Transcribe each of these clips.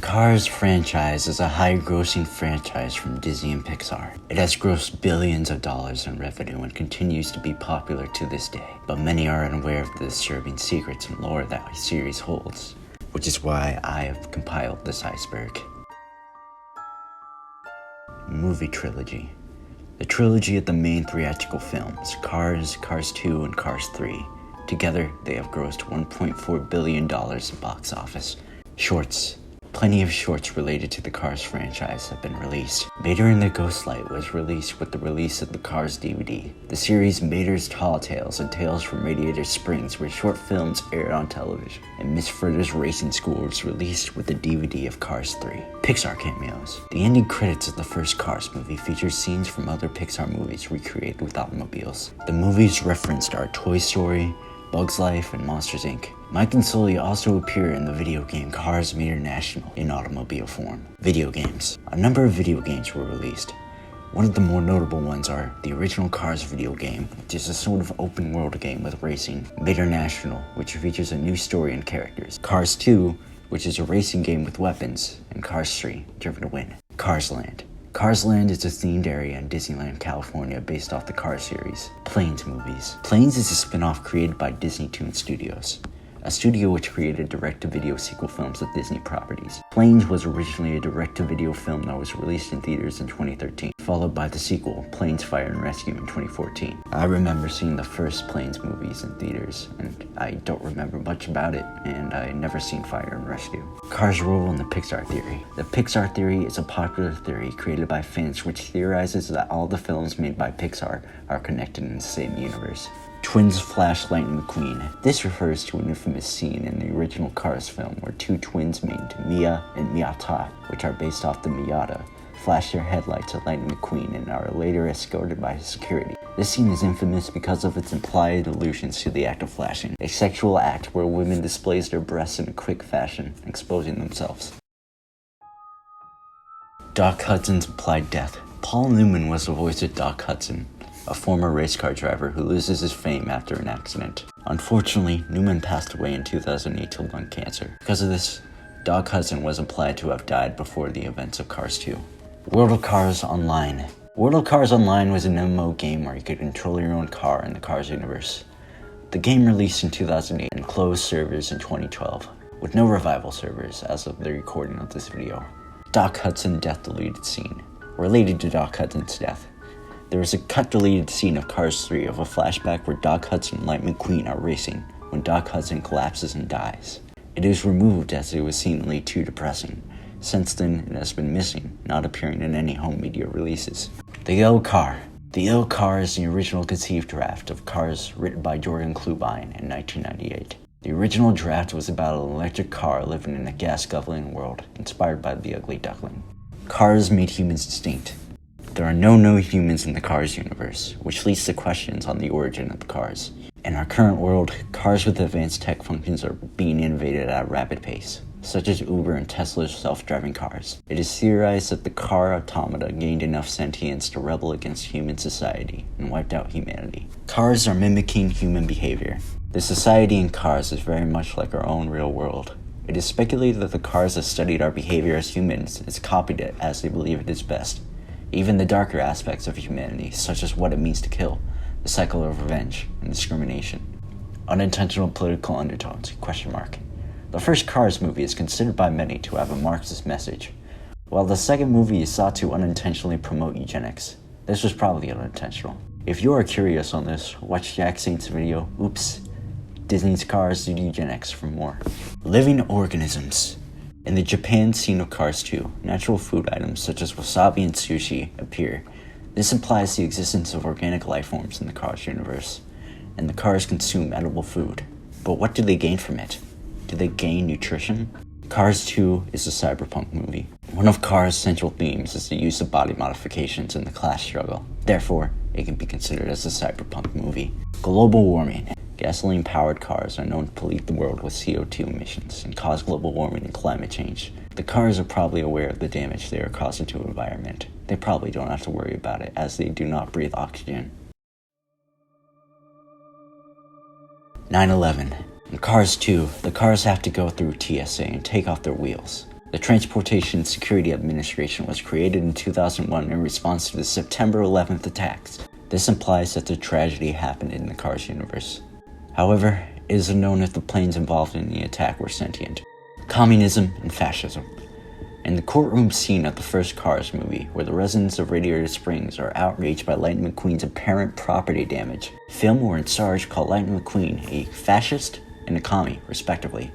Cars franchise is a high-grossing franchise from Disney and Pixar. It has grossed billions of dollars in revenue and continues to be popular to this day, but many are unaware of the disturbing secrets and lore that the series holds, which is why I have compiled this Iceberg. Movie trilogy. The trilogy of the main theatrical films, Cars, Cars 2, and Cars 3. Together, they have grossed $1.4 billion in box office. Shorts. Plenty of shorts related to the Cars franchise have been released. Mater and the Ghostlight was released with the release of the Cars DVD. The series Mater's Tall Tales and Tales from Radiator Springs were short films aired on television, and Miss Furter's Racing School was released with the DVD of Cars 3. Pixar cameos. The ending credits of the first Cars movie features scenes from other Pixar movies recreated with automobiles. The movies referenced are Toy Story, Bug's Life, and Monsters Inc. Mike and Sully also appear in the video game Cars Mater National in automobile form. Video games. A number of video games were released. One of the more notable ones are the original Cars video game, which is a sort of open world game with racing, Mater National, which features a new story and characters, Cars 2, which is a racing game with weapons, and Cars 3, Driven to Win. Cars Land. Cars Land is a themed area in Disneyland, California based off the Cars series. Planes movies. Planes is a spin-off created by Disney Toon Studios, a studio which created direct-to-video sequel films of Disney properties. Planes was originally a direct-to-video film that was released in theaters in 2013, followed by the sequel, Planes Fire and Rescue, in 2014. I remember seeing the first Planes movies in theaters, and I don't remember much about it, and I never seen Fire and Rescue. Cars' role in the Pixar theory. The Pixar theory is a popular theory created by fans which theorizes that all the films made by Pixar are connected in the same universe. Twins Flash, Lightning McQueen. This refers to an infamous scene in the original Cars film where two twins named Mia and Miata, which are based off the Miata, flash their headlights at Lightning McQueen and are later escorted by security. This scene is infamous because of its implied allusions to the act of flashing, a sexual act where women displays their breasts in a quick fashion, exposing themselves. Doc Hudson's implied death. Paul Newman was the voice of Doc Hudson, a former race car driver who loses his fame after an accident. Unfortunately, Newman passed away in 2008 to lung cancer. Because of this, Doc Hudson was implied to have died before the events of Cars 2. World of Cars Online. World of Cars Online was an MMO game where you could control your own car in the Cars universe. The game released in 2008 and closed servers in 2012, with no revival servers as of the recording of this video. Doc Hudson death deleted scene. Related to Doc Hudson's death, there is a cut-deleted scene of Cars 3 of a flashback where Doc Hudson and Lightning McQueen are racing when Doc Hudson collapses and dies. It is removed as it was seemingly too depressing. Since then, it has been missing, not appearing in any home media releases. The Yellow Car. The Yellow Car is the original conceived draft of Cars written by Jordan Klubine in 1998. The original draft was about an electric car living in a gas-guzzling world, inspired by The Ugly Duckling. Cars made humans distinct. There are no humans in the Cars universe, which leads to questions on the origin of the cars. In our current world, cars with advanced tech functions are being innovated at a rapid pace, such as Uber and Tesla's self-driving cars. It is theorized that the car automata gained enough sentience to rebel against human society and wiped out humanity. Cars are mimicking human behavior. The society in Cars is very much like our own real world. It is speculated that the cars that studied our behavior as humans has copied it as they believe it is best. Even the darker aspects of humanity, such as what it means to kill, the cycle of revenge, and discrimination. Unintentional political undertones, ? The first Cars movie is considered by many to have a Marxist message, while the second movie is thought to unintentionally promote eugenics. This was probably unintentional. If you are curious on this, watch Jack Saint's video, Oops, Disney's Cars Did Eugenics for more. Living organisms. In the Japan scene of Cars 2, natural food items such as wasabi and sushi appear. This implies the existence of organic life forms in the Cars universe, and the Cars consume edible food. But what do they gain from it? Do they gain nutrition? Cars 2 is a cyberpunk movie. One of Cars' central themes is the use of body modifications in the class struggle. Therefore, it can be considered as a cyberpunk movie. Global warming. Gasoline-powered cars are known to pollute the world with CO2 emissions and cause global warming and climate change. The cars are probably aware of the damage they are causing to the environment. They probably don't have to worry about it as they do not breathe oxygen. 9/11. In Cars 2, the cars have to go through TSA and take off their wheels. The Transportation Security Administration was created in 2001 in response to the September 11th attacks. This implies that the tragedy happened in the Cars universe. However, it is unknown if the planes involved in the attack were sentient. Communism and fascism. In the courtroom scene of the first Cars movie, where the residents of Radiator Springs are outraged by Lightning McQueen's apparent property damage, Fillmore and Sarge call Lightning McQueen a fascist and a commie, respectively.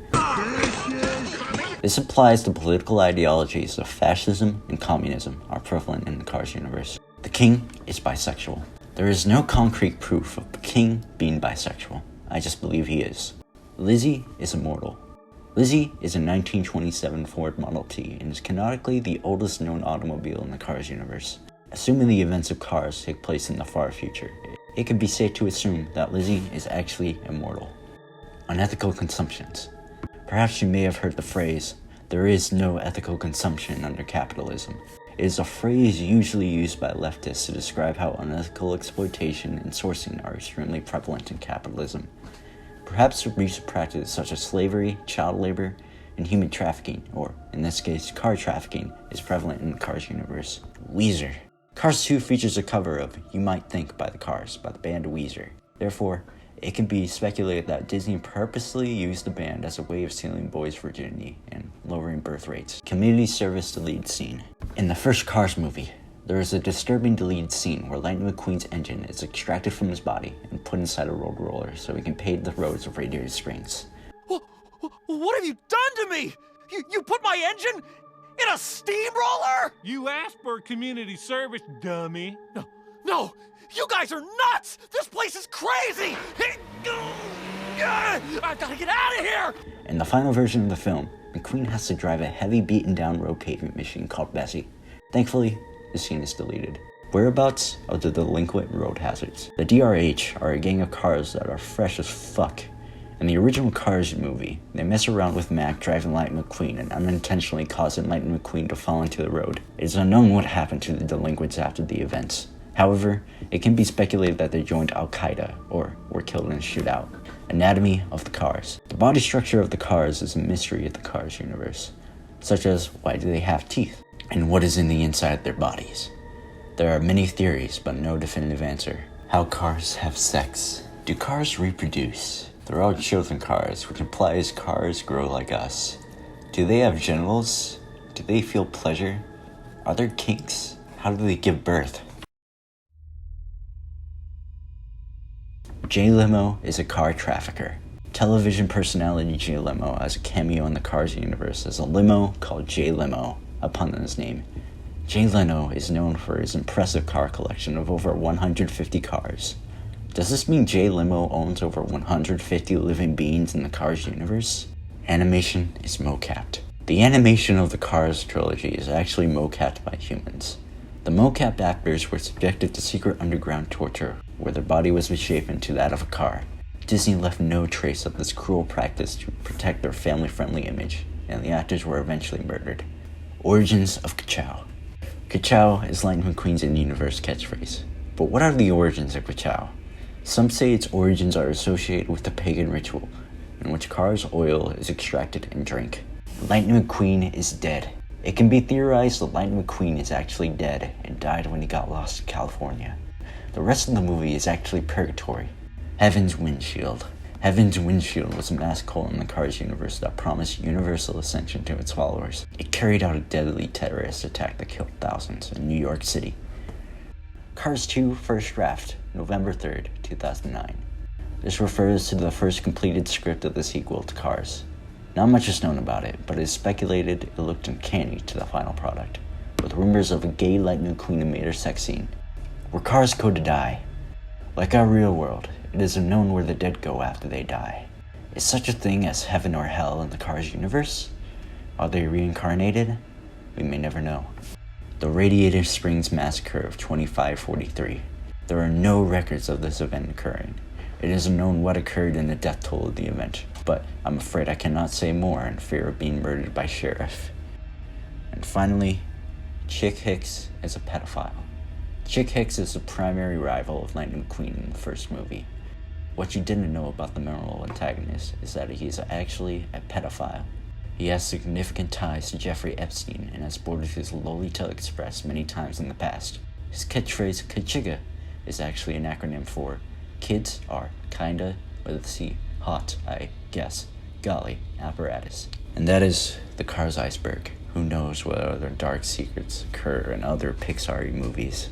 This implies the political ideologies of fascism and communism are prevalent in the Cars universe. The King is bisexual. There is no concrete proof of the King being bisexual. I just believe he is. Lizzie is immortal. Lizzie is a 1927 Ford Model T and is canonically the oldest known automobile in the Cars universe. Assuming the events of Cars take place in the far future, it could be safe to assume that Lizzie is actually immortal. Unethical consumptions. Perhaps you may have heard the phrase, "There is no ethical consumption under capitalism." It is a phrase usually used by leftists to describe how unethical exploitation and sourcing are extremely prevalent in capitalism. Perhaps abusive practices such as slavery, child labor, and human trafficking, or in this case, car trafficking, is prevalent in the Cars universe. Weezer. Cars 2 features a cover of You Might Think by the Cars by the band Weezer. Therefore, it can be speculated that Disney purposely used the band as a way of stealing boys' virginity and lowering birth rates. Community service deleted scene. In the first Cars movie, there is a disturbing deleted scene where Lightning McQueen's engine is extracted from his body and put inside a road roller so he can pave the roads of Radiator Springs. What have you done to me? You put my engine in a steamroller? You asked for community service, dummy. No, you guys are nuts! This place is crazy! I've got to get out of here! In the final version of the film, McQueen has to drive a heavy beaten down road pavement machine called Bessie. Thankfully, the scene is deleted. Whereabouts of the delinquent road hazards. The DRH are a gang of cars that are fresh as fuck. In the original Cars movie, they mess around with Mac driving Lightning McQueen and unintentionally causing Lightning McQueen to fall into the road. It is unknown what happened to the delinquents after the events. However, it can be speculated that they joined Al-Qaeda or were killed in a shootout. Anatomy of the Cars. The body structure of the Cars is a mystery of the Cars universe, such as why do they have teeth, and what is in the inside of their bodies. There are many theories, but no definitive answer. How cars have sex. Do cars reproduce? They're all children cars, which implies cars grow like us. Do they have genitals? Do they feel pleasure? Are there kinks? How do they give birth? Jay Leno is a car trafficker. Television personality Jay Leno has a cameo in the Cars universe as a limo called Jay Leno, a pun on his name. Jay Leno is known for his impressive car collection of over 150 cars. Does this mean Jay Leno owns over 150 living beings in the Cars universe? Animation is mocapped. The animation of the Cars trilogy is actually mocapped by humans. The mocapped actors were subjected to secret underground torture, where their body was misshapen to that of a car. Disney left no trace of this cruel practice to protect their family-friendly image, and the actors were eventually murdered. Origins of Ka-Chow. Ka-Chow is Lightning McQueen's in-universe catchphrase. But what are the origins of Ka-Chow? Some say its origins are associated with the pagan ritual, in which Cars oil is extracted and drank. Lightning McQueen is dead. It can be theorized that Lightning McQueen is actually dead and died when he got lost in California. The rest of the movie is actually purgatory. Heaven's Windshield. Heaven's Windshield was a mass cult in the Cars universe that promised universal ascension to its followers. It carried out a deadly terrorist attack that killed thousands in New York City. Cars 2 First Draft, November 3rd, 2009. This refers to the first completed script of the sequel to Cars. Not much is known about it, but it is speculated it looked uncanny to the final product, with rumors of a gay Lightning McQueen animator sex scene. Where cars go to die. Like our real world, it is unknown where the dead go after they die. Is such a thing as heaven or hell in the Cars universe? Are they reincarnated? We may never know. The Radiator Springs Massacre of 2543. There are no records of this event occurring. It is unknown what occurred in the death toll of the event, but I'm afraid I cannot say more in fear of being murdered by sheriff. And finally, Chick Hicks is a pedophile. Chick Hicks is the primary rival of Lightning McQueen in the first movie. What you didn't know about the memorable antagonist is that he is actually a pedophile. He has significant ties to Jeffrey Epstein and has boarded his Lolita Express many times in the past. His catchphrase, Kachiga, is actually an acronym for Kids Are Kinda, with a C, Hot, I Guess, Golly, Apparatus. And that is the car's Iceberg. Who knows what other dark secrets occur in other Pixar movies.